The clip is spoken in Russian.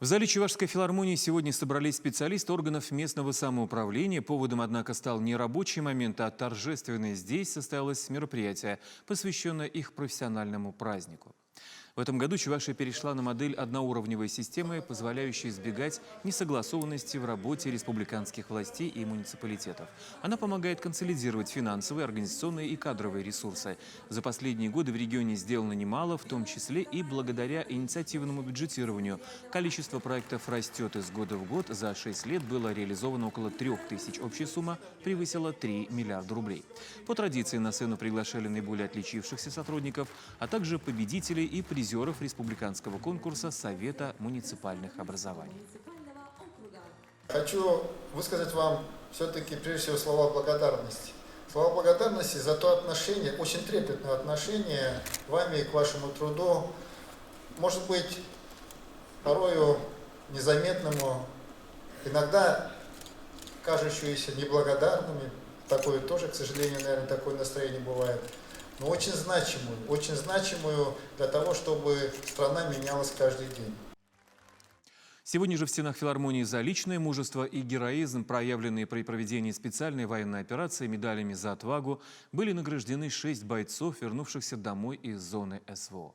В зале Чувашской филармонии сегодня собрались специалисты органов местного самоуправления. Поводом, однако, стал не рабочий момент, а торжественное. Здесь состоялось мероприятие, посвященное их профессиональному празднику. В этом году Чувашия перешла на модель одноуровневой системы, позволяющей избегать несогласованности в работе республиканских властей и муниципалитетов. Она помогает консолидировать финансовые, организационные и кадровые ресурсы. За последние годы в регионе сделано немало, в том числе и благодаря инициативному бюджетированию. Количество проектов растет из года в год. За 6 лет было реализовано около 3000. Общая сумма превысила 3 миллиарда рублей. По традиции на сцену приглашали наиболее отличившихся сотрудников, а также победителей и призеров республиканского конкурса Совета муниципальных образований. Хочу высказать вам все-таки прежде всего слова благодарности. Слова благодарности за то отношение, очень трепетное отношение вами к вашему труду, может быть, порою незаметному, иногда кажущиеся неблагодарными, такое тоже, к сожалению, наверное, такое настроение бывает, но очень значимую для того, чтобы страна менялась каждый день. Сегодня же в стенах филармонии за личное мужество и героизм, проявленные при проведении специальной военной операции медалями за отвагу, были награждены 6 бойцов, вернувшихся домой из зоны СВО.